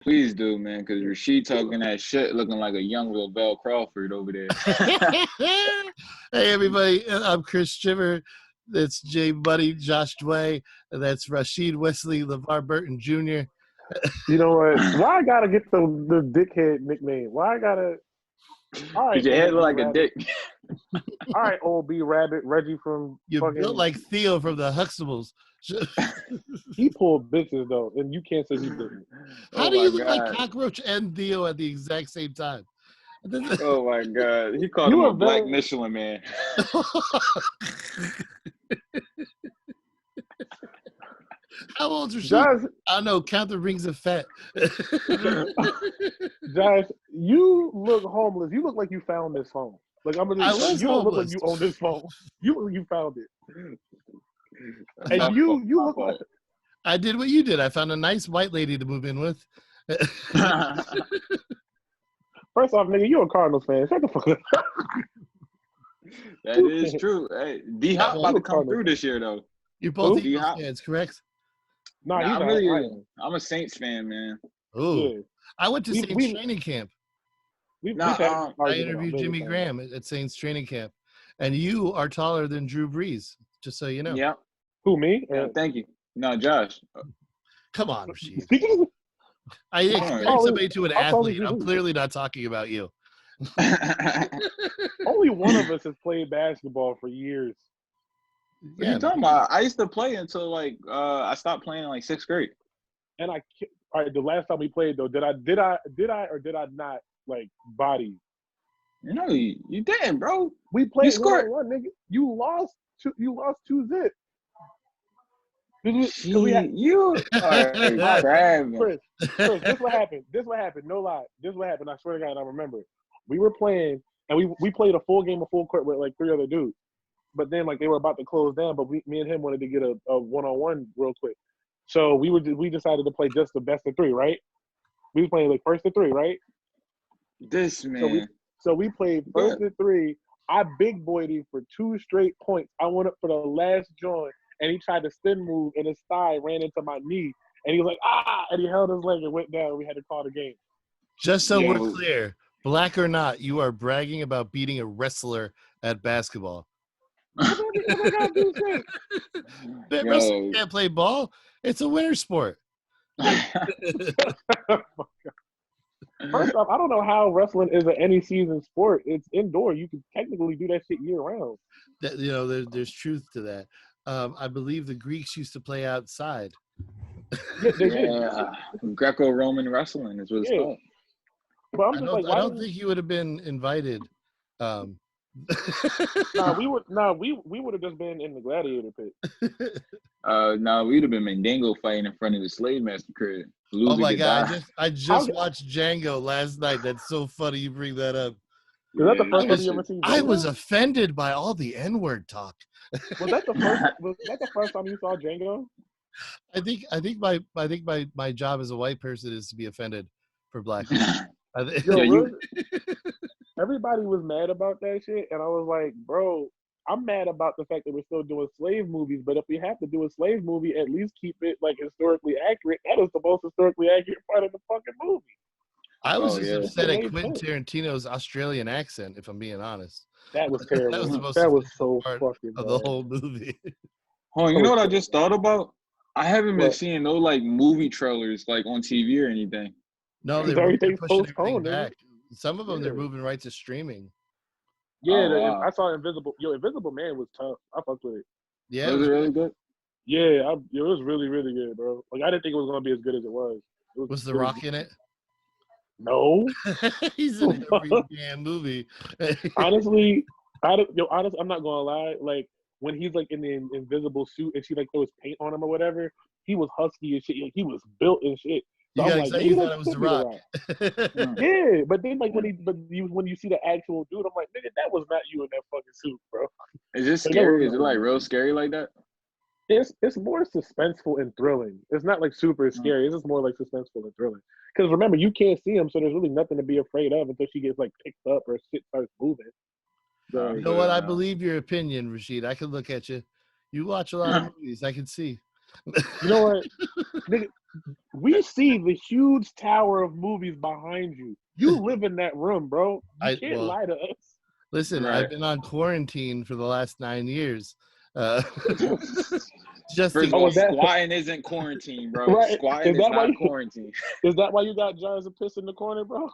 Please do, man, because Rasheed talking that shit, looking like a young Lavelle Crawford over there. Hey, everybody. I'm Chris Chimmer. That's Jay Buddy, Josh Dway. And that's Rasheed Wesley, LeVar Burton Jr. You know what? Why I gotta get the dickhead nickname? Why I gotta? All right, Because your head look like a dick. All right, old B Rabbit, Reggie from You fucking. built like Theo from the Huxtables. He pulled bitches though, and you can't say he didn't. How do you look like Cockroach and Theo at the exact same time? Oh my God. He called him a black Michelin man. How old's Rasheed? Josh, I don't know. Count the rings of fat. Josh, you look homeless. You look like you found this phone. Like I'm gonna. You don't look like you own this phone. You look like you found it. And you look like. I did what you did. I found a nice white lady to move in with. First off, nigga, you a Cardinals fan. Shut the fuck up. That is true. Hey, D-Hop about to come through this year, though. You're both Eagles fans, correct? Nah, I'm a Saints fan, man. Oh, yeah. I went to Saints training camp. I interviewed Jimmy Graham at Saints training camp. And you are taller than Drew Brees, just so you know. Yeah. Who, me? Yeah, thank you. No, Josh. Come on, Rasheed. I expect somebody to an athlete. I'm clearly not talking about you. Only one of us has played basketball for years. What are you talking about? I used to play until I stopped playing in sixth grade. And all right, the last time we played though, did I or did I not body? No, you didn't, bro. We played 1-on-1, nigga. You lost 2-0. You are crabbing. Chris, this what happened. No lie. This what happened. I swear to God, I remember. We were playing, and we played a full game of full court with 3 other dudes. But then they were about to close down, but me and him wanted to get a 1-on-1 real quick. So we decided to play just the best of 3, right? We were playing first to 3, right? This man. So we played first to 3. I big boyed him for 2 straight points. I went up for the last joint, and he tried to spin move, and his thigh ran into my knee. And he was like, ah! And he held his leg and went down. We had to call the game. Just so we're clear, black or not, you are bragging about beating a wrestler at basketball. Wrestling can't play ball. It's a winter sport. First off, I don't know how wrestling is an any season sport. It's indoor. You can technically do that shit year round. There's truth to that. I believe the Greeks used to play outside. Yeah, Greco-Roman wrestling is what it's called. But I'm just I don't think you would have been invited. we would have just been in the gladiator pit. We'd have been Mandingo fighting in front of the slave master crib. Oh my God! I just watched Django last night. That's so funny you bring that up. Is that the first time you ever seen Django? I was offended by all the N-word talk. Was that the first time you saw Django? I think my job as a white person is to be offended for black people. Everybody was mad about that shit, and I was like, bro, I'm mad about the fact that we're still doing slave movies, but if we have to do a slave movie, at least keep it historically accurate. That is the most historically accurate part of the fucking movie. I was upset at Quentin Tarantino's Australian accent, if I'm being honest. That was terrible. That was the most so part fucking of the whole movie. Oh, you know what I just thought about? I haven't been seeing no movie trailers on TV or anything. No, they're pushing everything back. Some of them they're moving right to streaming. Yeah, I saw Invisible. Invisible Man was tough. I fucked with it. Yeah, was it really good? Yeah, it was really, really good, bro. I didn't think it was gonna be as good as it was. Was The Rock in it? No. He's in every damn movie. Honestly, I'm not gonna lie. When he's in the invisible suit and she throws paint on him or whatever, he was husky and shit. He was built and shit. So you thought it was The Rock. Yeah, but then when you see the actual dude, I'm like, nigga, that was not you in that fucking suit, bro. Is it scary? Is it real scary like that? It's more suspenseful and thrilling. It's not super scary. It's just more suspenseful and thrilling. Because remember, you can't see him, so there's really nothing to be afraid of until she gets picked up or shit starts moving. So, you know what? I believe your opinion, Rasheed. I can look at you. You watch a lot of movies. I can see. You know what? Nigga, we see the huge tower of movies behind you. You live in that room, bro. You can't lie to us. Listen, right. I've been on quarantine for the last 9 years. Just first of all, squatting isn't quarantine, bro. Right. Squatting is not quarantine. Is that why you got jars of piss in the corner, bro?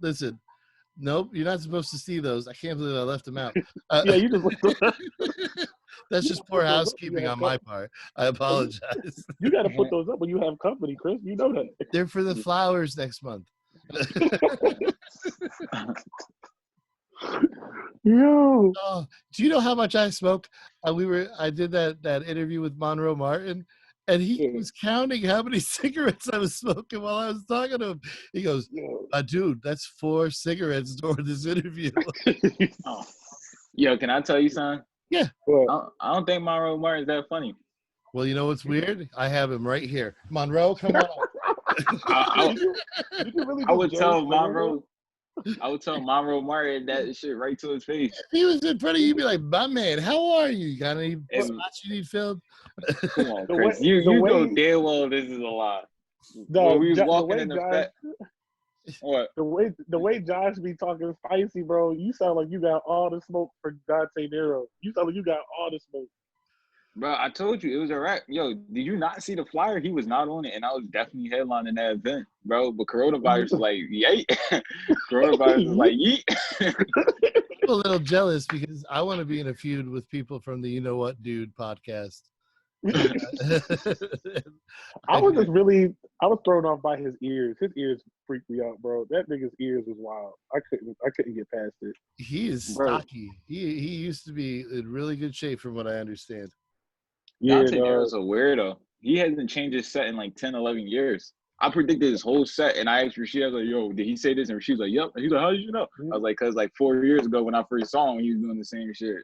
Listen, nope, you're not supposed to see those. I can't believe I left them out. Yeah, you just that's just poor housekeeping on my part. I apologize. You got to put those up when you have company, Chris. You know that. They're for the flowers next month. Yo. Oh, do you know how much I smoke? I did that interview with Monroe Martin, and he was counting how many cigarettes I was smoking while I was talking to him. He goes, dude, that's 4 cigarettes during this interview. Oh. Yo, can I tell you something? Yeah. I don't think Monroe Martin's that funny. Well, you know what's weird? I have him right here. Monroe, come on. I would tell Monroe Martin that shit right to his face. If he was in front of you, you'd be like, my man, how are you? You got any spots you need filled? Come on, Chris. You know damn well this is a lie. We was walking in the back. What? The way Josh be talking spicy, bro, you sound like you got all the smoke for Dante Nero. You sound like you got all the smoke. Bro, I told you it was a wrap. Yo, did you not see the flyer? He was not on it, and I was definitely headlining that event, bro. But coronavirus was like, yay. Coronavirus was like, yeet. I'm a little jealous because I want to be in a feud with people from the You Know What Dude podcast. I was thrown off by his ears. His ears freaked me out, bro. That nigga's ears was wild. I couldn't get past it. He is stocky. He used to be in really good shape from what I understand. Yeah, Dante Nero's a weirdo. He hasn't changed his set in like 10, 11 years. I predicted his whole set, and I asked Rashid, I was like, yo, did he say this? And Rashid was like, yep. And he's like, how did you know? I was like, because like 4 years ago when I first saw him, he was doing the same shit.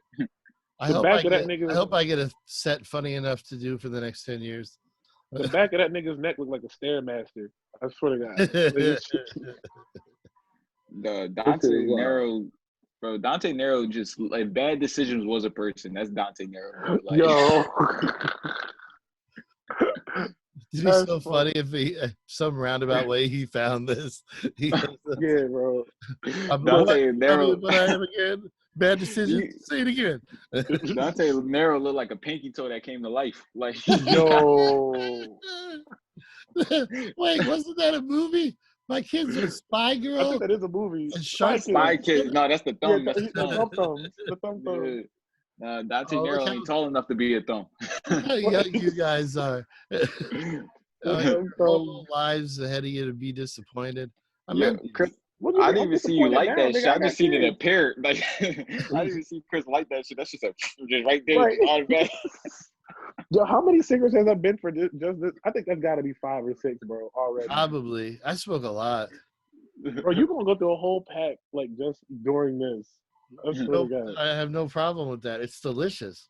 I hope I get a set funny enough to do for the next 10 years. The back of that nigga's neck looked like a Stairmaster. I swear to God. Dante Nero just like bad decisions was a person. That's Dante Nero. Like, yo. It'd be so funny if some roundabout way he found this. Yeah, bro. Dante Nero. What I am again? Bad decision. Say it again. Dante Nero looked like a pinky toe that came to life. Like, yo. Wait, wasn't that a movie? My Kids with Spy Girl. I think that is a movie. Spy Kids. No, that's the thumb. Yeah, that's the thumb. Dante Nero ain't tall enough to be a thumb. How young you guys are. Whole lives ahead of you to be disappointed. Chris, I didn't even see you like that shit. I just seen it appear. Like, I didn't even see Chris like that shit. That's just right there. Right. Yo, how many cigarettes has that been for just this? I think that's got to be 5 or 6, bro, already. Probably. I smoke a lot. Bro, you going to go through a whole pack, like, just during this. I have no problem with that. It's delicious.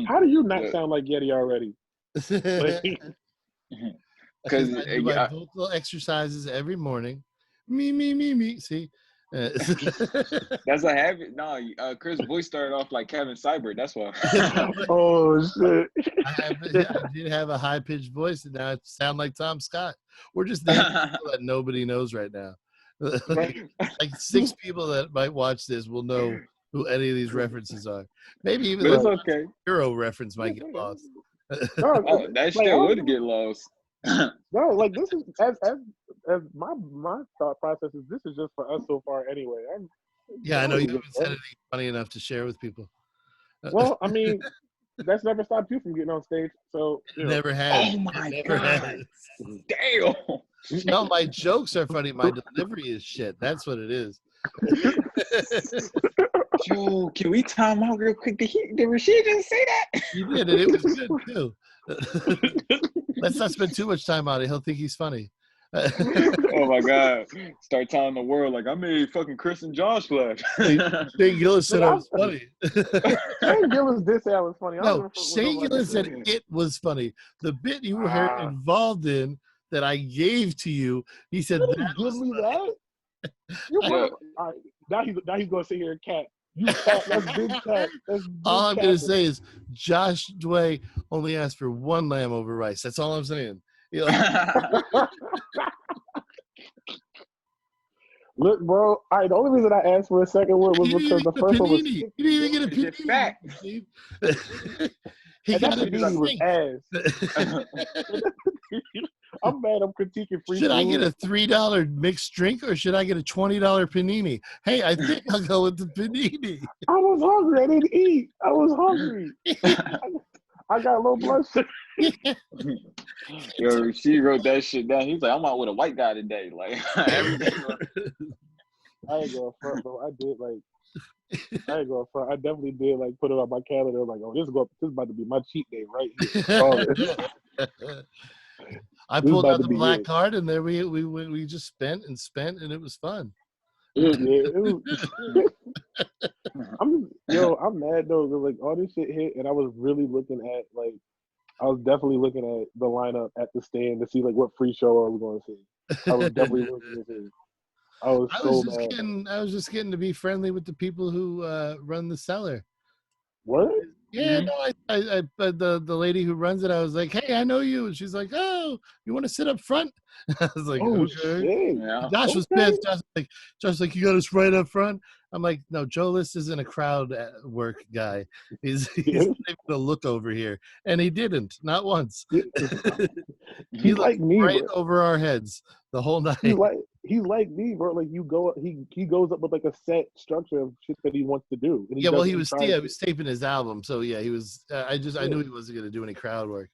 How do you not sound like Yeti already? Because I do my vocal exercises every morning. Me. See? That's a habit. No, Chris' voice started off like Kevin Seibert. That's why. Oh shit! I did have a high pitched voice, and now I sound like Tom Scott. We're just there that nobody knows right now. Like 6 people that might watch this will know who any of these references are. Maybe even the Hero reference might get lost. That shit would get lost. No, like this is as my thought process is this is just for us so far anyway. I know you haven't said anything funny enough to share with people. Well, I mean, that's never stopped you from getting on stage. So never has. Oh my God! Damn. No, my jokes are funny. My delivery is shit. That's what it is. Yo, can we time out real quick? Did Rashid just say that? He did, and it was good too. Let's not spend too much time on it. He'll think he's funny. Oh my God! Start telling the world like I made fucking Chris and Josh laugh. Shane Gillis said I was funny. Shane Gillis did say I was funny. No, Shane Gillis said it was funny. The bit you were involved in that I gave to you, he said that. Give me that. Now he's going to sit here and cat. You cap. That's big cap. That's big All I'm going to cap. say is Josh Dway only asked for one lamb over rice. That's all I'm saying. You know? Look, bro. All right, the only reason I asked for a second one was because the first one was Panini. sick. You didn't even get a It's fat. panini. Steve. He And that got panini was ass. I'm mad I'm critiquing free Should food. I get a $3 mixed drink or should I get a $20 panini? Hey, I think I'll go with the panini. I was hungry. I didn't eat. I was hungry. I got low blood sugar. Yo, she wrote that shit down. He's like, I'm out with a white guy today. Like every day. I ain't going front, bro. I did I ain't going front. I definitely did put it on my calendar. Like, oh, this is about to be my cheat day right here. I pulled out the black card and there we just spent and it was fun. Yeah, I'm mad though. Like all this shit hit, and I was really looking at I was definitely looking at the lineup at the stand to see what free show I was going to see. I was definitely looking to see. I was just getting to be friendly with the people who run the cellar. What? Yeah, no, I the lady who runs it, I was like, hey, I know you. And she's like, oh, you want to sit up front? I was like, oh, okay. Shit. Yeah. Josh was pissed. Josh like, you got us right up front. I'm like, no, Joe List isn't a crowd work guy. He's not even to look over here. And he didn't, not once. He like me, right bro. over our heads the whole night. He's like me, bro. Like he goes up with a set structure of shit that he wants to do. And he was taping his album, so yeah, he was. I knew he wasn't going to do any crowd work.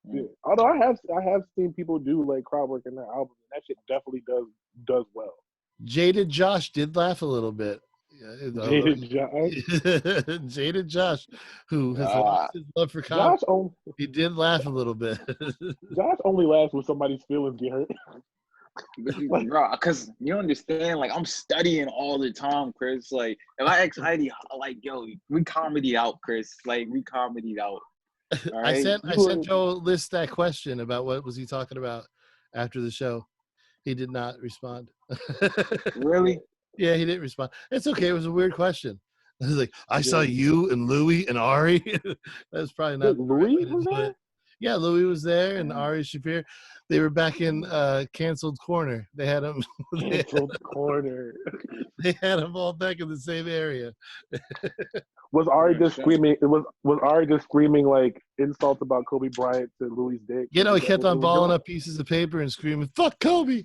Yeah. Although I have seen people do crowd work in their album, and that shit definitely does well. Jaded Josh did laugh a little bit. Jaded Josh, who has lost his love for comedy, he did laugh a little bit. Josh only laughs when somebody's feelings get hurt. Bro, because you understand, I'm studying all the time, Chris. If I ask Heidi, yo, we comedy out, Chris. We comedied out. All right? I sent Joe List that question about what was he talking about after the show. He did not respond. Really? Yeah, he didn't respond. It's okay. It was a weird question. I was like, I saw you and Louie and Ari. That's probably not. Louie was there? Yeah, Louie was there and Ari Shafir. They were back in Canceled Corner. They had them. Canceled Corner. They had them all back in the same area. Was Ari just screaming? Was Ari just screaming insults about Kobe Bryant to Louie's dick? You know, he kept on balling up pieces of paper and screaming, "Fuck Kobe!"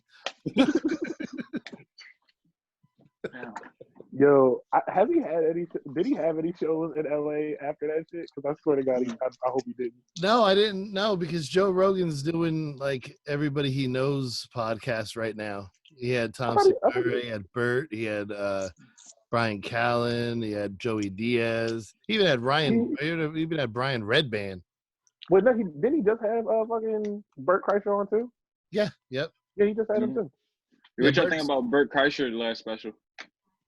Yo, has he had any? Did he have any shows in LA after that shit? Because I swear to God, I hope he didn't. No, I didn't know because Joe Rogan's doing everybody he knows podcast right now. He had Tom Segura, he had Bert, he had Brian Callen, he had Joey Diaz. He even had Ryan. He even had Brian Redband. Wait, no, didn't he just have fucking Bert Kreischer on too? Yeah. Yep. Yeah, he just had him too. What y'all think about Bert Kreischer the last special?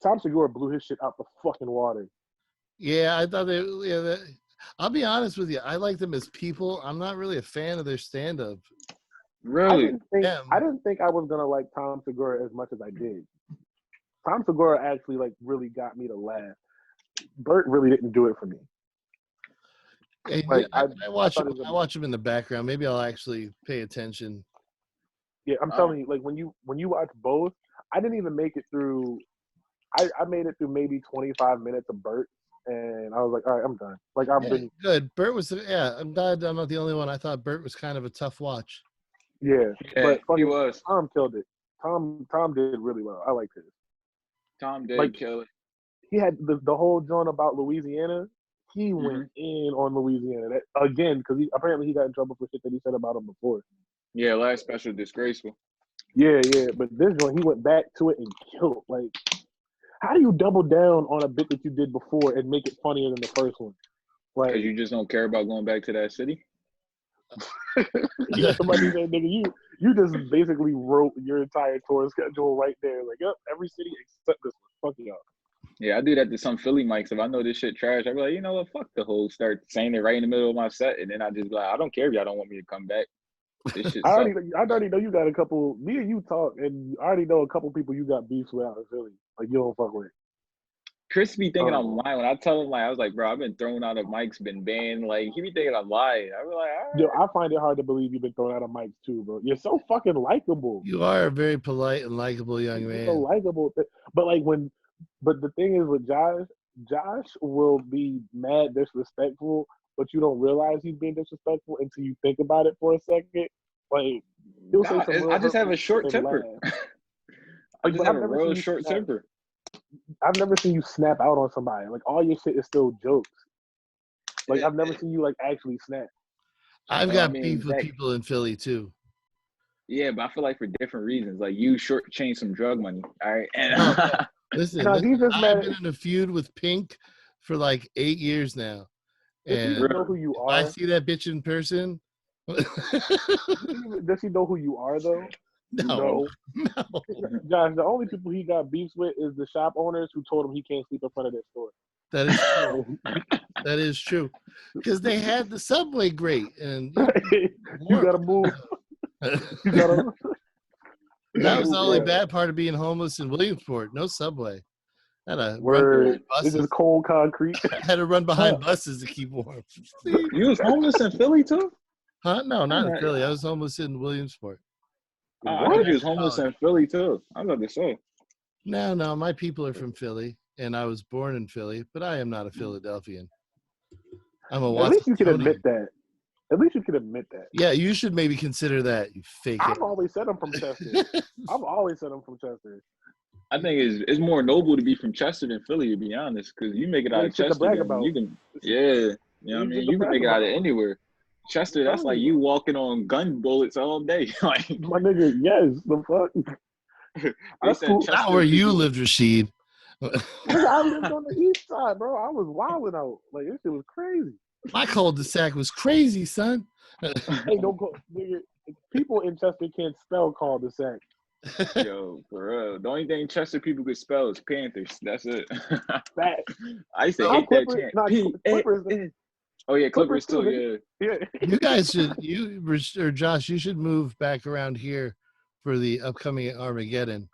Tom Segura blew his shit out the fucking water. Yeah, I thought I'll be honest with you. I like them as people. I'm not really a fan of their stand-up. Really? I didn't think I was gonna like Tom Segura as much as I did. Tom Segura actually really got me to laugh. Bert really didn't do it for me. I watch him in the background. Maybe I'll actually pay attention. Yeah, I'm telling you, when you watch both, I didn't even make it through. I made it through maybe 25 minutes of Bert, and I was like, all right, I'm done. Good. Bert was, I'm glad I'm not the only one. I thought Bert was kind of a tough watch. Yeah, but he was. Tom killed it. Tom did really well. I liked it. Tom did kill it. He had the whole joint about Louisiana. He went in on Louisiana again because apparently he got in trouble for shit that he said about him before. Yeah, last special disgraceful. Yeah, but this one he went back to it and killed it. How do you double down on a bit that you did before and make it funnier than the first one? Because you just don't care about going back to that city? Yeah, somebody said, nigga, you just basically wrote your entire tour schedule right there. Yep, every city except this one. Fuck y'all. Yeah, I do that to some Philly mics. If I know this shit trash, I be like, you know what, fuck the whole. Start saying it right in the middle of my set, and then I just be like, I don't care if y'all don't want me to come back. This shit I already know you got a couple. Me and you talk, and I already know a couple people you got beefs with out in Philly. You don't fuck with. Chris be thinking I'm lying. When I tell him, like, I was like, bro, I've been thrown out of mics, been banned. Like, he be thinking I'm lying. I be like, all right. Yo, I find it hard to believe you've been thrown out of mics too, bro. You're so fucking likable. You are a very polite and likable young man. So likable, but like but the thing is with Josh will be mad disrespectful, but you don't realize he's being disrespectful until you think about it for a second. Like he'll say some real I just have a short temper. I just have a real short temper. I've never seen you snap out on somebody. Like all your shit is still jokes. Like I've never seen you like actually snap. I've got beef with people in Philly too. Yeah, but I feel like for different reasons. Like you shortchanged some drug money. All right. And listen, I've been in a feud with Pink for like 8 years now. And does he know who you are? I see that bitch in person. Does he know who you are though? No. Josh, the only people he got beefs with is the shop owners who told him he can't sleep in front of their store. That is true. That is true. Because they had the subway great, and you gotta move. You gotta. That was the only bad part of being homeless in Williamsport. No subway. Had to run buses. This is cold concrete. Had to run behind buses to keep warm. You was homeless in Philly too? Huh? No, not in Philly. I was homeless in Williamsport. I heard you was homeless in Philly too. I was about to say. No. My people are from Philly, and I was born in Philly, but I am not a Philadelphian. I'm a Washingtonian. At least you can admit that. At least you can admit that. Yeah, you should maybe consider that, you fake it. I've always said I'm from Chester. I've always said I'm from Chester. I think it's more noble to be from Chester than Philly, to be honest, because you make it out of Chester. You can, you know what I mean? You can make it out of anywhere. Chester, that's like you walking on gun bullets all day. Like, my nigga, yes, the fuck. That's cool. Not where you lived, Rashid. I lived on the east side, bro. I was wilding out. Like, this shit was crazy. My cul-de-sac was crazy, son. Hey, don't go. Nigga, people in Chester can't spell cul-de-sac. Yo, for real. The only thing Chester people could spell is Panthers. That's it. I used to hate that chant. Clippers. Oh yeah, Clippers too. Yeah. You guys should. Or Josh, you should move back around here for the upcoming Armageddon,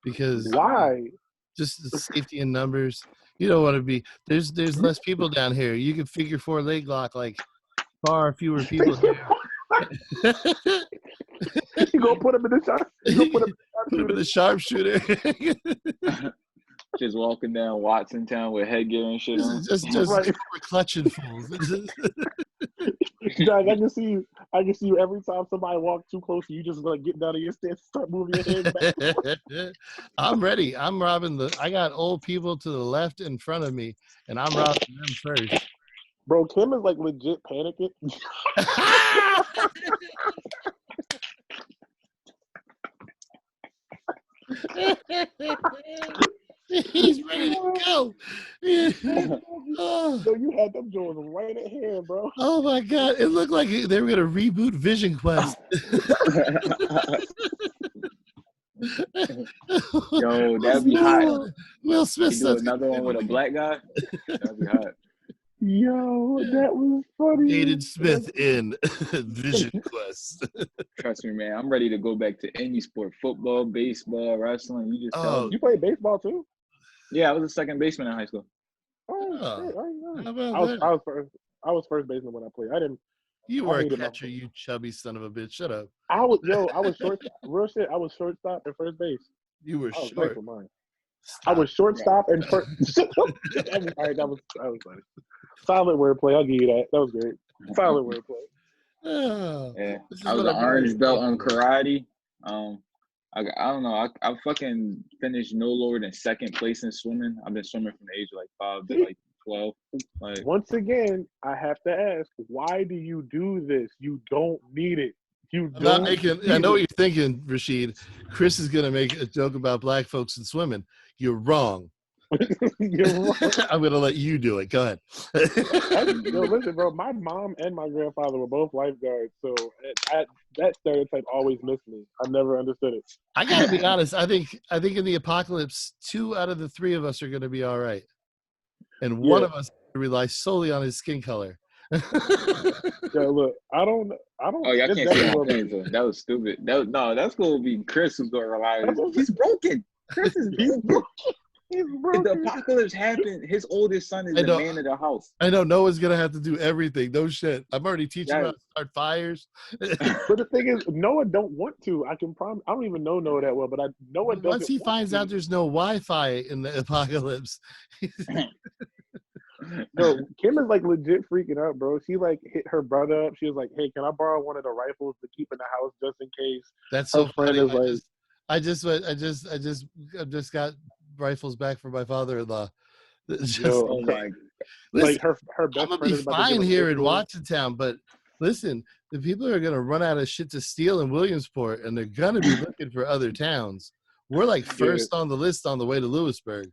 because why? Just the safety in numbers. You don't want to be. There's less people down here. You can figure 4 leg lock like far fewer people here. You go put him in the sharp. You go put him in the sharpshooter. Just walking down Watson Town with headgear and shit on. Just right. We're clutching fools. Jack, I can see you every time somebody walks too close to you. Just like get down to your stance, start moving your head back. I'm ready. I'm robbing I got old people to the left in front of me, and I'm robbing them first. Bro, Kim is like legit panicking. He's ready to go. So you had them Jones right at hand, bro. Oh my God. It looked like they were going to reboot Vision Quest. Yo, that'd be hot. Will Smith do another one with a black guy. That'd be hot. Yo, that was funny. Jaden Smith in Vision Quest. Trust me, man. I'm ready to go back to any sport: football, baseball, wrestling. You just tell me. You play baseball too? Yeah, I was a second baseman in high school. Oh, shit. I was first baseman when I played. I didn't. You were a catcher, you chubby son of a bitch. Shut up. I was short. Real shit. I was shortstop and first base. You were short. I was shortstop and first. All right, that was funny. Solid wordplay. I'll give you that. That was great. Solid wordplay. Yeah, I was an orange belt on karate. I don't know. I fucking finished no lower than second place in swimming. I've been swimming from the age of like 5 to like 12. Like, once again, I have to ask, why do you do this? You don't need it. I know what you're thinking, Rashid. Chris is gonna make a joke about black folks and swimming. You're wrong. You're wrong. I'm gonna let you do it. Go ahead. Listen, bro. My mom and my grandfather were both lifeguards, so that stereotype always missed me. I never understood it. I gotta be honest. I think in the apocalypse, 2 out of the 3 of us are gonna be all right, and one of us relies solely on his skin color. Yeah, look, I don't. Oh, y'all can't see my face. That was stupid. That's gonna be Chris who's gonna rely on. He's broken. Chris is broken. He's If broken. the apocalypse happened, his oldest son is the man of the house. I know Noah's gonna have to do everything. No shit. I'm already teaching him how to start fires. But the thing is, Noah don't want to. I can promise. I don't even know Noah that well, but Noah doesn't. Once he finds out there's no Wi-Fi in the apocalypse. No, Kim is like legit freaking out, bro. She like hit her brother up. She was like, "Hey, can I borrow one of the rifles to keep in the house just in case?" That's so friend funny. is I just got rifles back from my father-in-law. Yo, Oh my! Listen, like her best I'm gonna friend be is about to fine give here in a Watsontown, but listen, the people are gonna run out of shit to steal in Williamsport, and they're gonna be looking for other towns. We're like first on the list on the way to Lewisburg.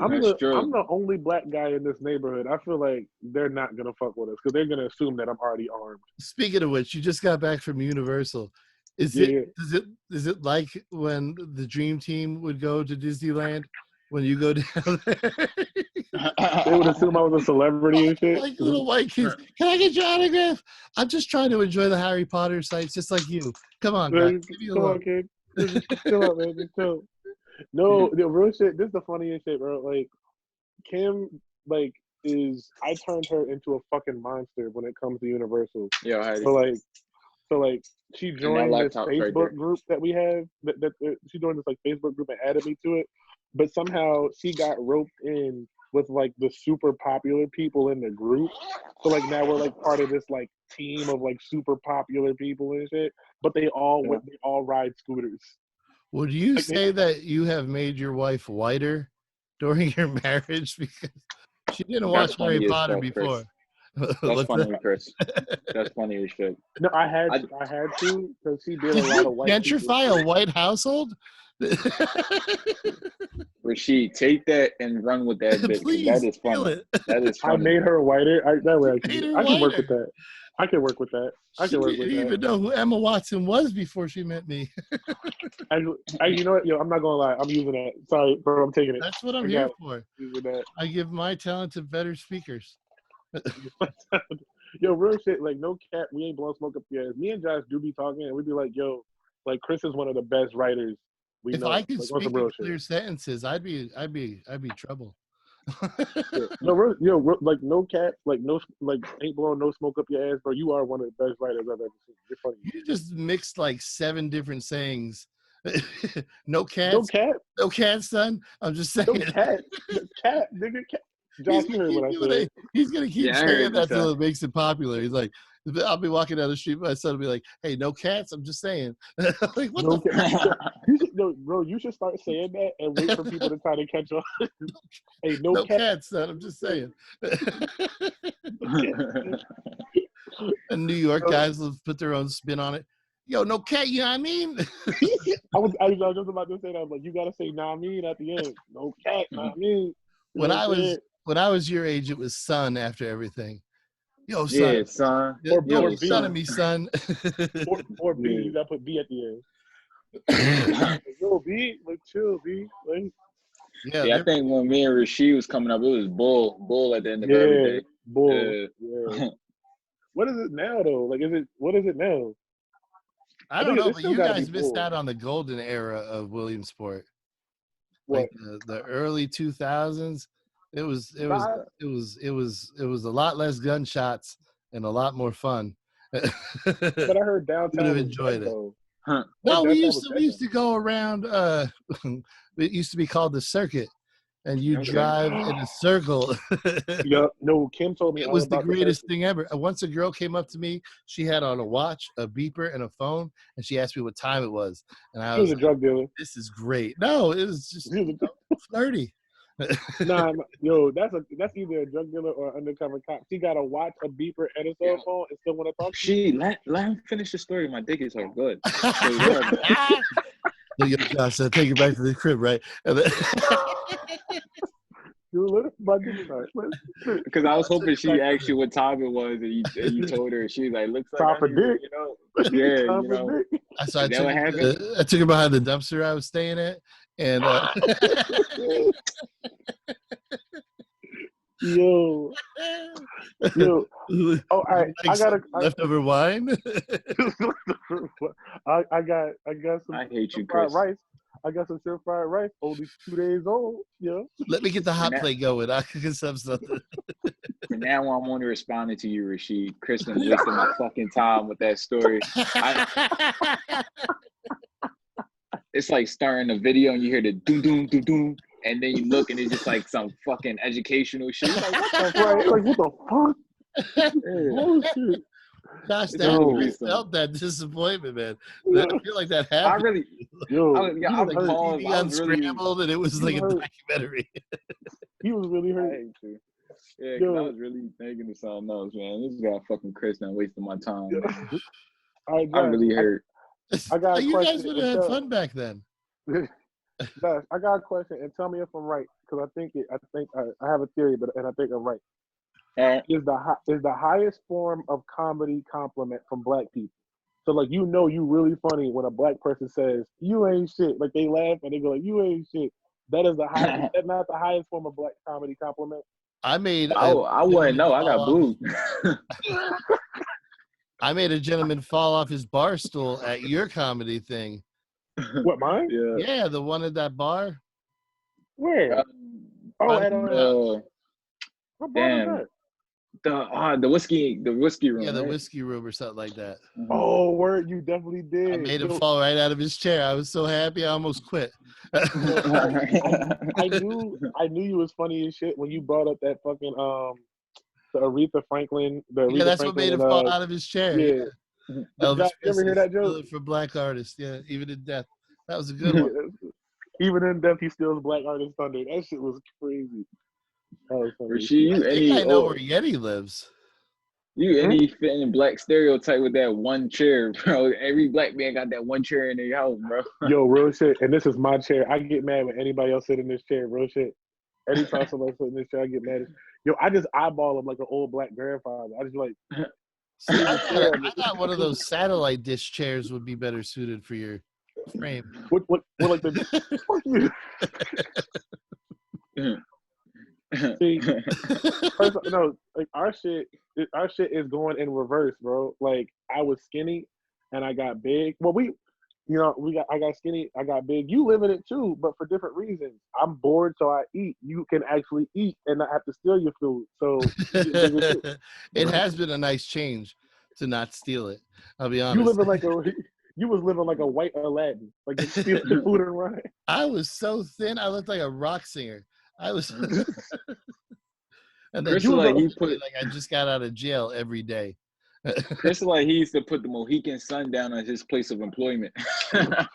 I'm the only black guy in this neighborhood. I feel like they're not gonna fuck with us because they're gonna assume that I'm already armed. Speaking of which, you just got back from Universal. Is it like when the Dream Team would go to Disneyland? When you go down there, they would assume I was a celebrity and shit. Like little white kids. Can I get your autograph? I'm just trying to enjoy the Harry Potter sites, just like you. Come on, guys. Come on, kid. Chill out, man. Just chill. No, the real shit. This is the funniest shit, bro. Like Kim, I turned her into a fucking monster when it comes to Universal. Yeah, So she joined this Facebook group that we have. She joined this like Facebook group and added me to it. But somehow she got roped in with like the super popular people in the group. So like now we're like part of this like team of like super popular people and shit. But they all ride scooters. Would you say that you have made your wife whiter during your marriage because she didn't watch Harry Potter before? That's funny, Chris. That's funny as shit. No, I had to because she did a lot of white. Gentrify a white household. Rashid, take that and run with that bitch. Please, that is funny. That is funny. I made her whiter. I can work with that. I can work with that. She didn't even know who Emma Watson was before she met me. You know what? Yo, I'm not gonna lie. I'm using that. Sorry, bro. I'm taking it. That's what I'm here for. I give my talent to better speakers. Yo, real shit. Like, no cat. We ain't blowing smoke up your ass. Me and Josh do be talking, and we be like, yo, like Chris is one of the best writers we know. If I could like, speak in clear sentences, I'd be trouble. Like no cat, like no, like ain't blowing no smoke up your ass, bro. You are one of the best writers I've ever seen. You're funny. You just mixed like 7 different sayings. No cats. No cat. No cat, son. I'm just saying. No cat. Cat, nigga, cat. Josh, you heard what I said. He's gonna keep saying that till it makes it popular. He's like, I'll be walking down the street, my son will be like, "Hey, no cats." I'm just saying. Like, what no bro, you should start saying that and wait for people to try to catch on. Hey, no cats, son. I'm just saying. And New York guys will put their own spin on it. Yo, no cat, you know what I mean? I was just about to say that. I'm like, you gotta say "nah, I mean" at the end. No cat, nah, I mean. When I was your age, it was son after everything. Yo, son. Yeah, son. Or son of me, son. or B. You gotta put B at the end. Yo, B, like chill, B. Like, yeah, I think when me and Rashid was coming up, it was Bull at the end of every day. Bull. Yeah. What is it now though? Like, what is it now? I don't know, but you guys missed out on the golden era of Williamsport. Like the early 2000s. It was a lot less gunshots and a lot more fun. But I heard downtown. Would have enjoyed it. Huh. No, we used to go around. It used to be called the circuit, and you drive in a circle. Yep. No, Kim told me it was the greatest thing ever. Once a girl came up to me. She had on a watch, a beeper, and a phone, and she asked me what time it was. And I was a drug dealer. This is great. No, it was just flirty. Nah, yo, that's either a drug dealer or an undercover cop. She got a watch, a beeper, and a cell phone, and still want to talk to you. Let him finish the story. My dick is so good. Yo, Josh, take you back to the crib, right? Because I was hoping she asked you what time it was, and you told her, and she was like, "Looks like Top of dick." You know, yeah, you know. So I took her behind the dumpster I was staying at, and yo. Oh, all right. I got leftover wine. I got some. I hate you, Chris. Rice. I got some stir-fried rice, only 2 days old. Yeah. Let me get the hot plate going. I can get something. From now on, I'm only responding to you, Rasheed. Kristen wasted my fucking time with that story. It's like starting a video and you hear the doom doom doom doom, and then you look and it's just like some fucking educational shit. You're like, what the fuck? Right? Like, what the fuck? Bullshit. Gosh, It's that gonna I be some- felt that disappointment, man. Yeah. I feel like that I happened. really, Yo, I was Like paused. TV I was really, unscrambled, and it was he like a hurt. documentary. he was really I hurt. hate you. Yeah, because I Yo. was really thinking of something else, man. This guy fucking Kristen wasting my time. Man. All right, I'm really hurt. I got a You question. guys would have had fun back then. Josh, I got a question, and tell me if I'm right, because I have a theory, and I think I'm right. Is the highest form of comedy compliment from black people. So like you really funny when a black person says you ain't shit. Like they laugh and they go like you ain't shit. That is the highest. Is that not the highest form of black comedy compliment? I made. I wouldn't know. I got booed. I made a gentleman fall off his bar stool at your comedy thing. What, mine? Yeah, the one at that bar. Where? At what bar was that? The whiskey room. Yeah, the right? whiskey room or something like that. Mm-hmm. Oh, word! You definitely did. I made him fall right out of his chair. I was so happy, I almost quit. I knew you was funny as shit when you brought up that fucking the Aretha Franklin. Yeah, that's what made him fall out of his chair. Yeah. Elvis You ever hear that joke? Presley for black artists. Yeah, even in death. That was a good one. Even in death, he steals black artist thunder. That shit was crazy. That was funny. I know where Yeti lives. You any fitting black stereotype with that one chair, bro. Every black man got that one chair in their house, bro. Yo, real shit. And this is my chair. I get mad when anybody else sit in this chair. Real shit. Anytime somebody sit in this chair, I get mad. Yo, I just eyeball him like an old black grandfather. I just like. See, I thought one of those satellite dish chairs would be better suited for your frame. What like the. See, first, no, like our shit is going in reverse, bro. Like I was skinny and I got big. Well, I got skinny, I got big. You live in it too, but for different reasons. I'm bored, so I eat. You can actually eat and not have to steal your food. So it has been a nice change to not steal it. I'll be honest. You was living like a white Aladdin, like just stealing the food and running. I was so thin, I looked like a rock singer. I was, and then I just got out of jail every day. Chris like he used to put the Mohican sun down on his place of employment. I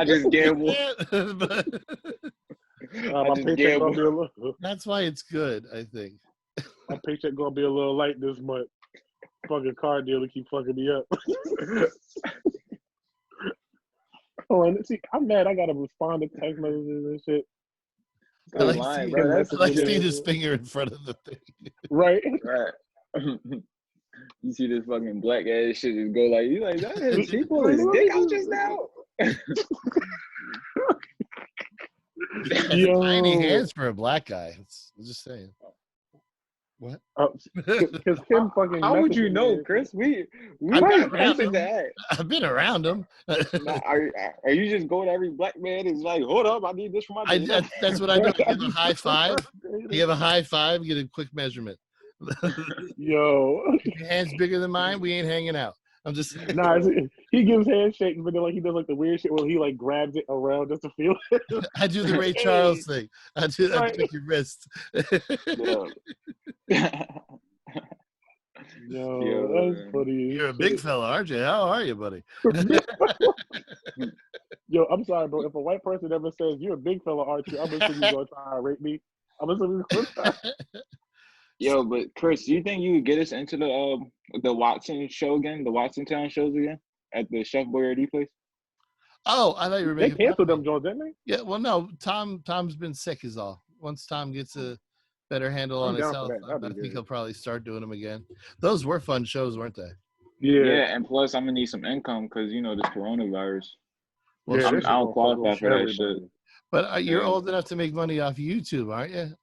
just gamble. That's why it's good, I think. My paycheck gonna be a little light this month. Fucking car dealer keep fucking me up. Oh, and see, I'm mad. I gotta respond to text messages and shit. I like seeing his finger in front of the thing. Right. You see this fucking black ass shit just go like, you like that? He pulled his dick out just now. Tiny hands for a black guy. I'm just saying. What? Because Kim fucking. How would you know, Chris? I've been around him. Are you just going to every black man? Is like, hold up, I need this for my. That's what I do. I give a high five. Give a high five. Get a quick measurement. Yo, if your hand's bigger than mine, we ain't hanging out. I'm just nah. He gives handshakes, but then like he does like the weird shit where he like grabs it around just to feel it. I do the Ray Charles thing. I do that. Pick your wrist. Yo, that's funny. You're a big fella, aren't you? How are you, buddy? Yo, I'm sorry, bro. If a white person ever says you're a big fella, aren't you? I'm assuming you're gonna try to rape me. I'm assuming you're gonna try. Yo, but Chris, do you think you would get us into the Watson show again, the Watson Town shows again at the Chef Boyardee place? Oh, I thought you were making. They canceled them, Jones, didn't they? Yeah, well, no. Tom's been sick, is all. Once Tom gets a better handle on his health, I think he'll probably start doing them again. Those were fun shows, weren't they? Yeah, and plus I'm gonna need some income because this coronavirus. Well, I don't qualify for that shit. But you're old enough to make money off YouTube, aren't you?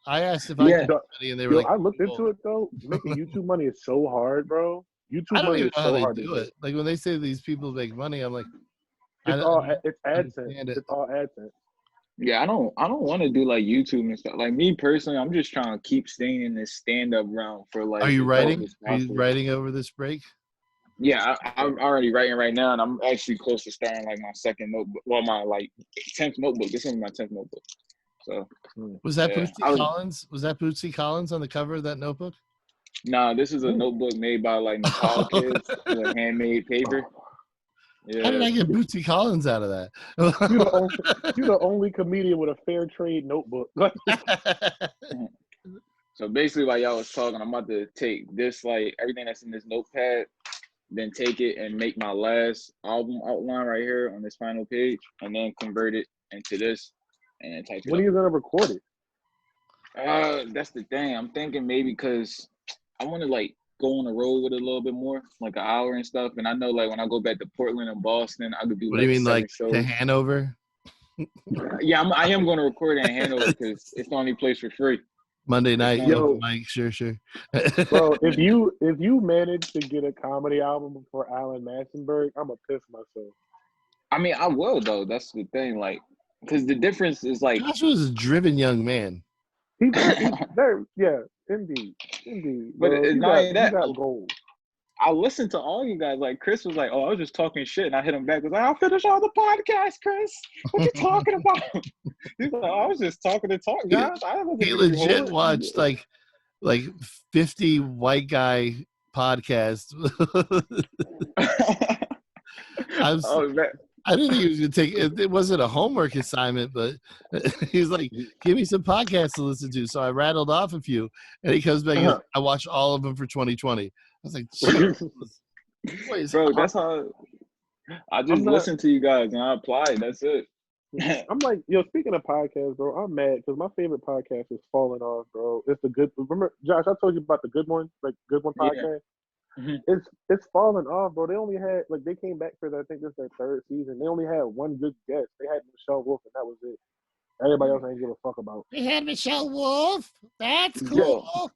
I asked if I could make money, and they were like, I looked into it though. Making YouTube money is so hard, bro. YouTube I don't money even is know how so they hard to do get. it. Like when they say these people make money, I'm like, I It's AdSense. understand it. It's all AdSense. Yeah, I don't want to do like YouTube and stuff. Like me personally, I'm just trying to keep staying in this stand-up realm for like Are you as writing? long as Are you possible. writing over this break? Yeah, I'm already writing right now, and I'm actually close to starting like my second notebook. Well, my like 10th notebook. This is my 10th notebook. So Was that yeah, Bootsy Collins? Was that Bootsy Collins on the cover of that notebook? nah, this is a notebook made by like Nepal kids with handmade paper. How did Yeah. I get Bootsy Collins out of that? You're the only comedian with a fair trade notebook. So basically, while y'all was talking, I'm about to take this, like everything that's in this notepad, then take it and make my last album outline right here on this final page, and then convert it into this, and then type it When up. are you gonna record it? That's the thing. I'm thinking maybe because I want to like go on the road with it a little bit more, like an hour and stuff. And I know like when I go back to Portland and Boston, I could do What do like you mean, 7 like shows. to Hanover? Yeah, I am going to record it in Hanover because it's the only place for free. Monday night, Yo. Mike, sure. Bro, if you manage to get a comedy album for Alan Massenberg, I'm gonna piss myself. I mean, I will though. That's the thing, like, because the difference is like Joshua is a driven young man. He's very, yeah, indeed. But Bro. it's You not got that. gold. I listened to all you guys. Like Chris was like, "Oh, I was just talking shit," and I hit him back. I was like, "I'll finish all the podcast, Chris. What you talking about?" He's like, "I was just talking to talk, guys. I don't He legit watched like 50 white guy podcasts. I didn't think he was going to take it. It wasn't a homework assignment, but he's like, give me some podcasts to listen to. So I rattled off a few, and he comes back and goes, I watched all of them for 2020. I was like, bro, that's how I just listen to you guys and I apply. That's it. I'm like, yo, speaking of podcasts, bro, I'm mad because my favorite podcast is falling off, bro. It's the good. Remember, Josh, I told you about the Good One, like Good One podcast. Yeah. It's falling off, bro. They only had they came back for I think this is their 3rd season. They only had one good guest. They had Michelle Wolf, and that was it. Everybody else I ain't give a fuck about. They had Michelle Wolf. That's cool.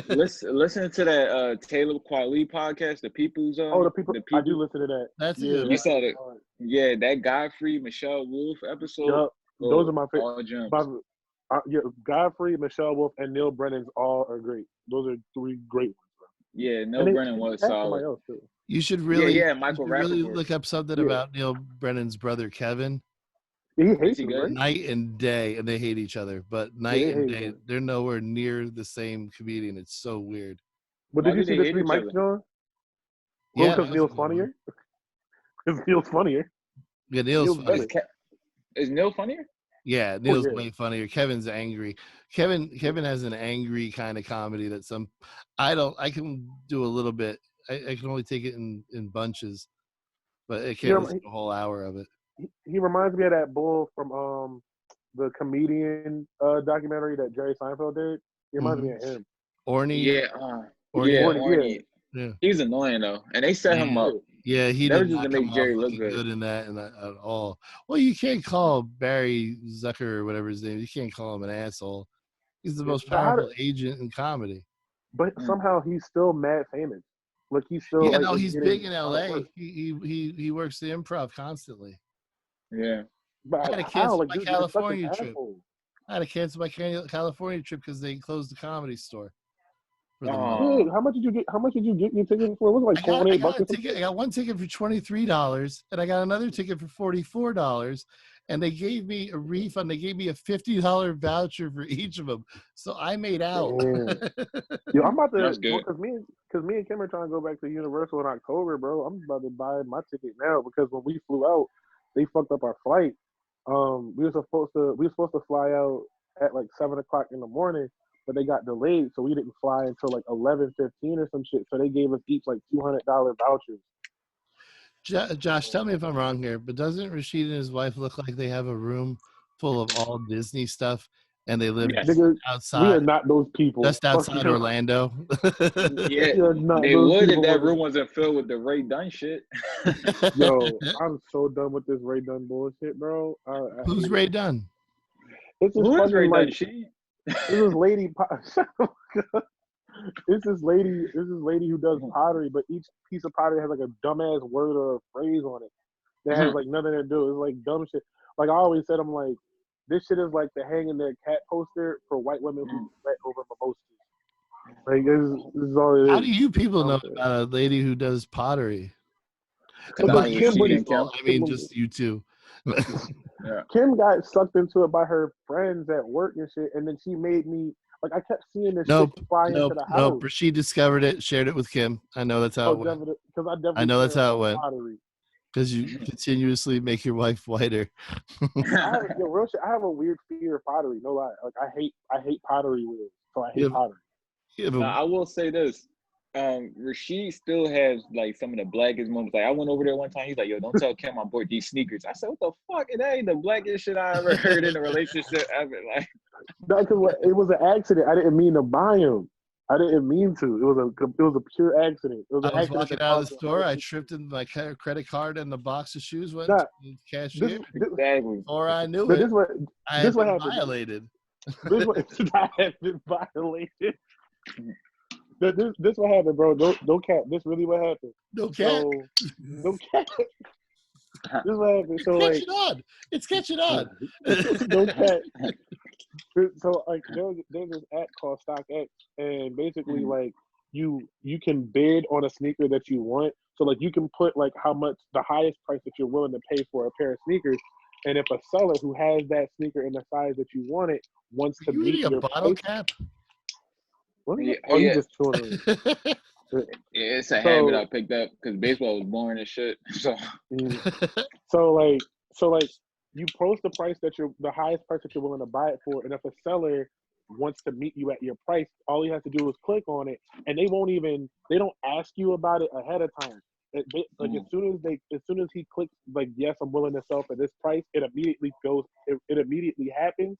Listen to that Taylor Kweli podcast, The People's. The people. I do listen to that. That's you saw it. Yeah, that Godfrey Michelle Wolf episode. Yep. Those are my favorite. All gems. Godfrey, Michelle Wolf, and Neil Brennan's all are great. Those are 3 great ones. Bro. Yeah, Neil Brennan was solid. You should really, Michael really look up something about Neil Brennan's brother Kevin. He hates him, right? Night and day, and they hate each other. But night and day, they're nowhere near the same comedian. It's so weird. But did you see the 3 mics, John? Yeah, because Neil's funnier. Because Neil's funnier. Yeah, Neil's funny. Is Neil funnier? Yeah, Neil's way funnier. Kevin's angry. Kevin has an angry kind of comedy that I can do a little bit. I can only take it in bunches, but I can't listen to a whole hour of it. He reminds me of that bull from the comedian documentary that Jerry Seinfeld did. He reminds me of him. Orny. Yeah. Orny. Yeah. He's annoying though, and they set him up. Yeah, he did not come off Jerry looking good in that at all. Well, you can't call Barry Zucker or whatever his name. You can't call him an asshole. He's the most powerful agent in comedy. But somehow he's still mad famous. Like he's still he's big in LA. He works the improv constantly. Yeah. But I had to cancel my California trip. I had to cancel my California trip because they closed the Comedy Store. Dude, how much did you get your ticket for? It was like $28. I got one ticket for $23, and I got another ticket for $44. And they gave me a refund. They gave me a $50 voucher for each of them, so I made out. Yo, I'm about to because me and Kim are trying to go back to Universal in October, bro. I'm about to buy my ticket now because when we flew out, they fucked up our flight. We were supposed to fly out at like 7 o'clock in the morning, but they got delayed, so we didn't fly until like 11:15 or some shit. So they gave us each like $200 vouchers. Josh, tell me if I'm wrong here, but doesn't Rashid and his wife look like they have a room full of all Disney stuff and they live outside? We are not those people. Just outside Orlando. Yeah, they would if that room wasn't filled with the Ray Dunn shit. Yo, I'm so done with this Ray Dunn bullshit, bro. Who's Ray Dunn? It's just Who is Ray Dunn? She? This is Lady. It's this lady who does pottery, but each piece of pottery has like a dumbass word or a phrase on it that has like nothing to do. It's like dumb shit. Like I always said, I'm like, this shit is like the hanging their cat poster for white women who sweat over mimosas. Like this is all it is. How do you people know about a lady who does pottery? Not Kim, Kim. I mean, just you two. Yeah. Kim got sucked into it by her friends at work and shit, and then she made me like I kept seeing this shit fly into the house. Nope. She discovered it, shared it with Kim. I know that's how it went. I know that's how it went. Because you continuously make your wife whiter. Real shit. I have a weird fear of pottery. No lie. Like I hate pottery wheels, so I hate pottery. Now, I will say this. Rasheed still has like some of the blackest moments. Like I went over there one time. He's like, "Yo, don't tell Kim I bought these sneakers." I said, "What the fuck? It ain't the blackest shit I ever heard in a relationship ever." Like, because it was an accident. I didn't mean to buy them. I didn't mean to. It was a pure accident. It was I was walking out of the store. I tripped in my credit card and the box of shoes went to the cashier. Exactly. Or I knew it. I had been violated. This I have been violated. This what happened, bro. No cat. This really what happened. No cat. No cat. This what happened. So it's catching on. No cat. So like there's this app called StockX, and basically like you can bid on a sneaker that you want. So like you can put like how much the highest price that you're willing to pay for a pair of sneakers, and if a seller who has that sneaker in the size that you want it wants to meet your bottle cap. You just chewing it. It's a habit I picked up because baseball was boring as shit. So, so like you post the price the highest price that you're willing to buy it for, and if a seller wants to meet you at your price, all he has to do is click on it, and they don't ask you about it ahead of time. As soon as he clicks like yes, I'm willing to sell for this price, it immediately happens.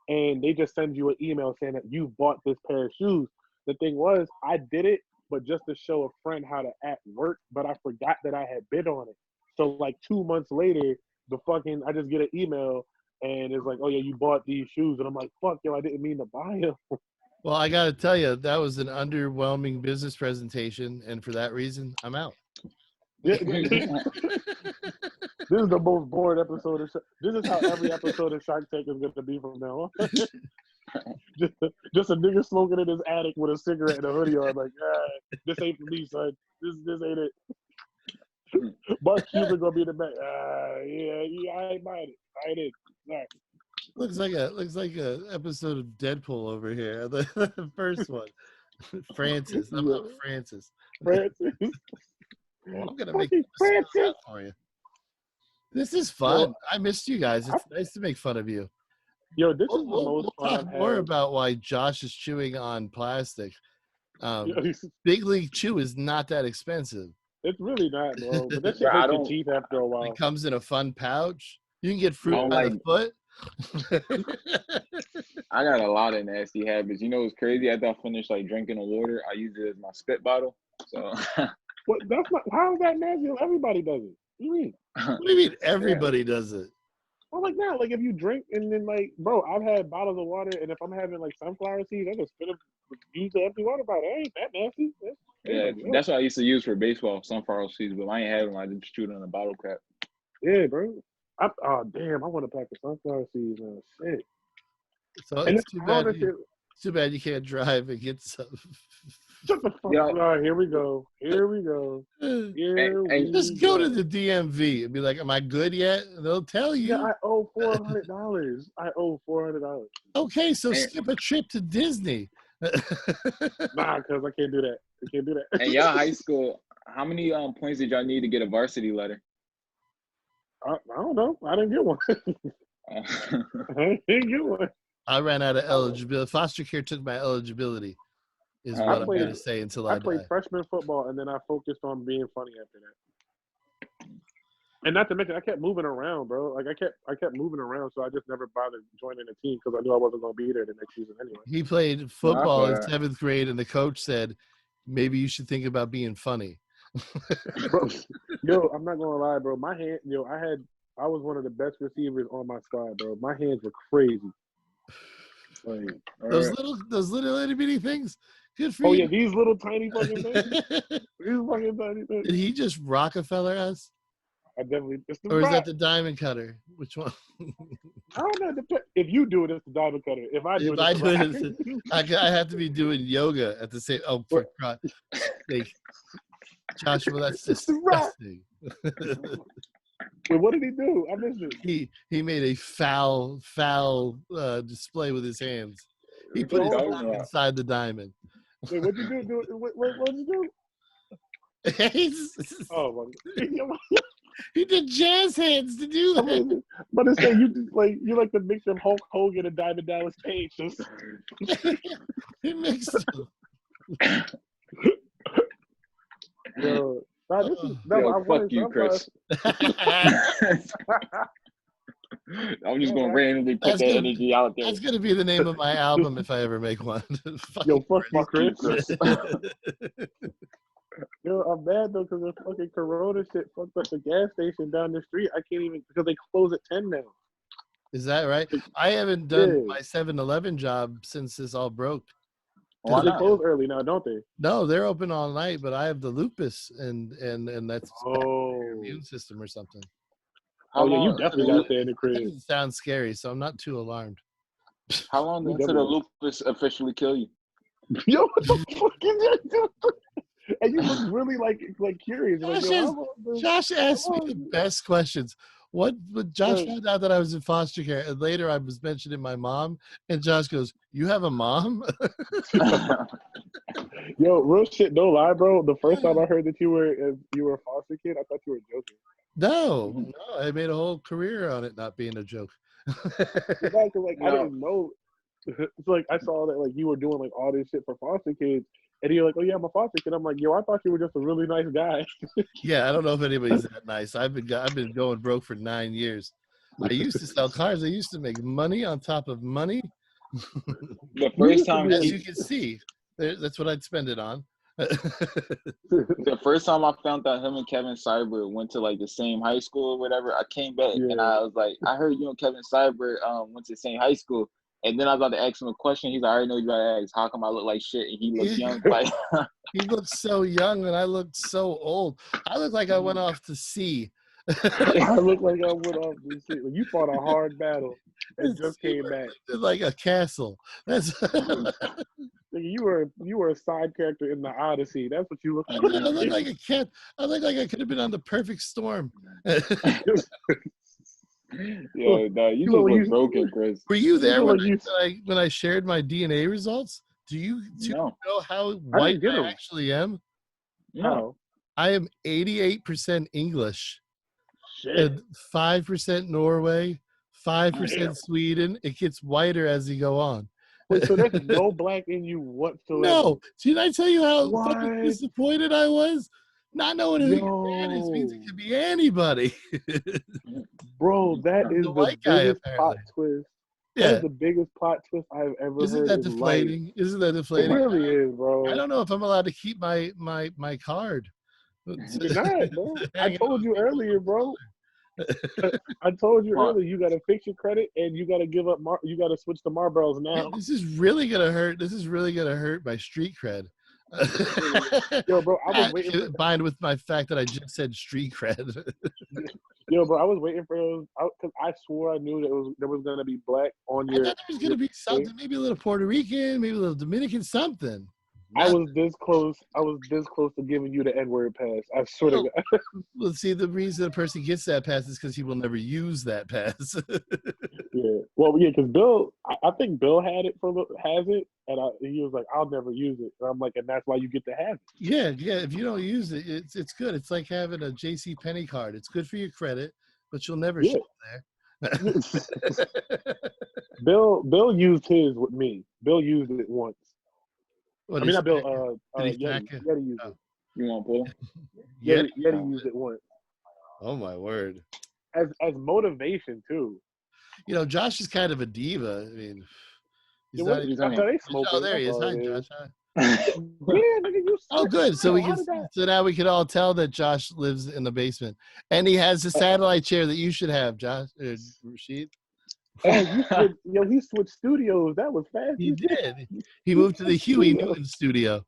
And they just send you an email saying that you bought this pair of shoes. The thing was, I did it, but just to show a friend how the app worked, but I forgot that I had bid on it. So like 2 months later, I just get an email and it's like, oh yeah, you bought these shoes. And I'm like, fuck, yo, I didn't mean to buy them. Well, I got to tell you, that was an underwhelming business presentation. And for that reason, I'm out. Yeah, this is the most boring episode of This is how every episode of Shark Tank is going to be from now on. just a nigga smoking in his attic with a cigarette and a hoodie on, like, this ain't for me, son. This ain't it. Mark Cuban gonna be in the back. Yeah, I ain't buying it. I ain't it. Sorry. Looks like a episode of Deadpool over here. The first one, Francis. I'm not Francis. I'm gonna make Francis for you. This is fun. I missed you guys. It's nice to make fun of you. Yo, this is the most fun. Talk more about why Josh is chewing on plastic. Big League Chew is not that expensive. It's really not, bro. But that shit hurts your teeth after a while. It comes in a fun pouch. You can get fruit by the foot. I got a lot of nasty habits. You know what's crazy? After I finish like drinking the water, I use it as my spit bottle. So that's not how is that nasty? Everybody does it. What do you mean? What do you mean everybody does it? Well, like now, like if you drink and then like, bro, I've had bottles of water, and if I'm having like sunflower seeds, I just use the empty water bottle. It ain't that nasty. That's what I used to use for baseball, sunflower seeds, but I ain't had them. I just chewed on a bottle cap. Yeah, bro. Damn, I want to pack the sunflower seeds. Shit. So it's too bad you can't drive and get some. Shut the fuck up. All right, here we go. Just go to the DMV and be like, am I good yet? And they'll tell you. Yeah, I owe $400. Okay, so skip a trip to Disney. Nah, because I can't do that. And y'all high school, how many points did y'all need to get a varsity letter? I don't know. I didn't get one. I didn't get one. I ran out of eligibility. Foster care took my eligibility, is what I'm going to say until I played die. freshman football, and then I focused on being funny after that. And not to mention, I kept moving around, bro. Like I kept moving around, so I just never bothered joining a team because I knew I wasn't going to be there the next season anyway. He played football in 7th grade, and the coach said, maybe you should think about being funny. Bro, I'm not gonna lie, bro. My hand, I was one of the best receivers on my squad, bro. My hands were crazy. Like those little itty bitty things. Good for Oh you. yeah, these little tiny fucking things. These fucking tiny things. Did he just Rockefeller us? I definitely. It's the Or is that rock. the diamond cutter? Which one? I don't know. If you do it, it's the diamond cutter. If I do If it, I it's do the it, rock. I have to be doing yoga at the same. Oh, for God's sake, Joshua, that's It's the rock. disgusting. Wait, what did he do? I missed it. He made a foul display with his hands. He put What his are you tongue talking about? inside the diamond. Wait, what'd you do? What'd you do? Oh my God. He did jazz hands to do that. But it's saying you like the mixture of Hulk Hogan and Diamond Dallas Page. He mixed them. Yo, nah, this is, Yo, I fuck wanted you, some Chris. I'm just gonna randomly put that energy out there. That's gonna be the name of my album if I ever make one. Yo, fuck you, Chris. Chris. Yo, I'm mad though because the fucking Corona shit fucked up the gas station down the street. I can't even because they close at 10 now. Is that right? I haven't done Yeah. my 7-Eleven job since this all broke. Why They not? close early now, don't they? No, they're open all night, but I have the lupus and that's your immune system or something. Oh yeah, you definitely gotta stay in the It crib. doesn't sound scary, so I'm not too alarmed. How long You until the definitely- lupus officially kill you? Yo, what the fuck is that? And you look really like curious. Like, Josh asked me the best questions. Josh found out that I was in foster care, and later I was mentioning my mom, and Josh goes, "You have a mom?" Yo, real shit, no lie, bro. The first time I heard that you were a foster kid, I thought you were joking. No, I made a whole career on it not being a joke. Exactly, like I didn't know. It's like I saw that like you were doing like all this shit for foster kids, and you're like, "Oh yeah, I'm a foster kid." I'm like, "Yo, I thought you were just a really nice guy." Yeah, I don't know if anybody's that nice. I've been going broke for 9 years. I used to sell cars. I used to make money on top of money. The first time, as you can see, that's what I'd spend it on. the first time I found out him and Kevin Cyber went to like the same high school or whatever, I came back and I was like, I heard you and Kevin Cyber went to the same high school. And then I was about to ask him a question. He's like, I already know you about to ask. How come I look like shit and he looks young? Like he looks so young and I look so old. I look like I went off to sea. I look like I went off to sea. You fought a hard battle and just came back. Like a castle. That's you were a side character in the Odyssey. That's what you look like. I look like a cat. I look like I could have been on the Perfect Storm. Yo, no, you just look broken, Chris. Were you there when I shared my DNA results? Do you know how white I actually am? No. I am 88% English. Shit. And 5% Norway, 5% Sweden. It gets whiter as you go on. Wait, so there's no black in you whatsoever? No. Did I tell you how fucking disappointed I was? Not knowing who your man is means it could be anybody. Bro, that is the biggest plot twist. Yeah. That is the biggest plot twist I've ever heard. Isn't that deflating? Isn't that deflating? It really is, bro. I don't know if I'm allowed to keep my card. You're not, bro. I told you earlier, bro. I told you earlier, you got to fix your credit and you got to give up. You got to switch to Marlboros now. This is really gonna hurt. This is really gonna hurt my street cred. Yo, bro, I was waiting. Combined with my fact that I just said street cred. Yo, bro, I was waiting for those because I swore I knew that there was gonna be black on your. I thought there was gonna be something, maybe a little Puerto Rican, maybe a little Dominican, something. I was this close. I was this close to giving you the N-word pass. I swear to God. Well, see, the reason a person gets that pass is because he will never use that pass. Yeah. Well, yeah, because Bill, I think Bill has it, and he was like, "I'll never use it." And I'm like, and that's why you get to have it. Yeah. If you don't use it, it's good. It's like having a J.C. Penney card. It's good for your credit, but you'll never show it there. Bill used his with me. Bill used it once. What, I mean, not Bill. Yeti used it. You want Paul? Yeti used it once. Oh my word! As motivation too. You know, Josh is kind of a diva. I mean, he's there he is. Hi, Josh. Yeah, oh, good. So now we can all tell that Josh lives in the basement, and he has the satellite chair that you should have, Josh. Rashid. He switched studios. That was fast. He did. He moved to the Huey Newton studio.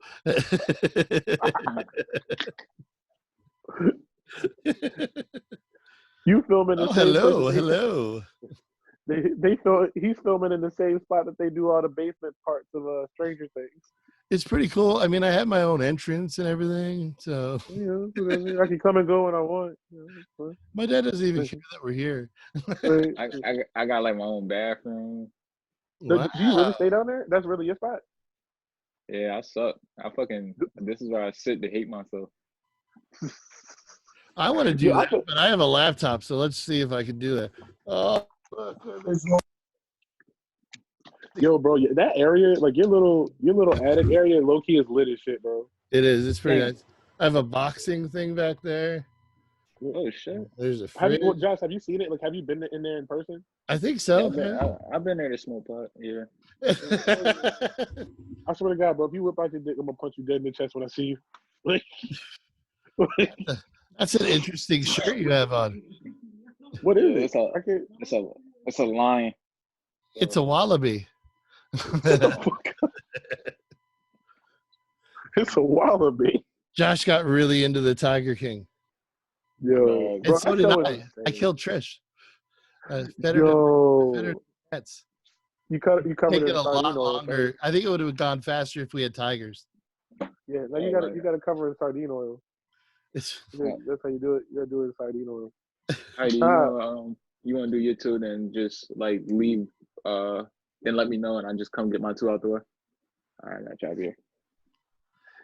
You filming the same hello, place hello. He's filming in the same spot that they do all the basement parts of Stranger Things. It's pretty cool. I mean, I have my own entrance and everything, so I can come and go when I want. My dad doesn't even care that we're here. I got like my own bathroom. Wow. Do you really stay down there? That's really your spot? Yeah, I suck. This is where I sit to hate myself. I want to do that, but I have a laptop, so let's see if I can do that. Oh, yo, bro, that area, like your little attic area, low key is lit as shit, bro. It is. It's pretty nice. I have a boxing thing back there. Oh shit! There's a fridge. Josh, have you seen it? Like, have you been in there in person? I think so. Yeah, I've been there to smoke pot. Yeah. I swear to God, bro, if you whip out your dick, I'm gonna punch you dead in the chest when I see you. Like, that's an interesting shirt you have on. What is it? It's a lion. It's a wallaby. It's a wallaby. Josh got really into the Tiger King. Yo, and so did I. I killed Trish. Yo, pets. You covered it a lot longer. Right? I think it would have gone faster if we had tigers. Yeah, now you gotta cover it in sardine oil. That's how you do it. You gotta do it in sardine oil. Heidi, you want to do your two, then just like leave, then let me know, and I just come get my two out the way. All right, I got you here.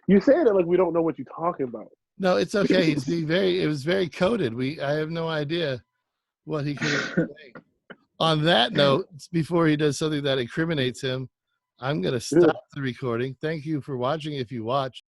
You say that like we don't know what you're talking about. No, it's okay. It was very coded. I have no idea what he could say. On that note, before he does something that incriminates him, I'm going to stop the recording. Thank you for watching if you watched.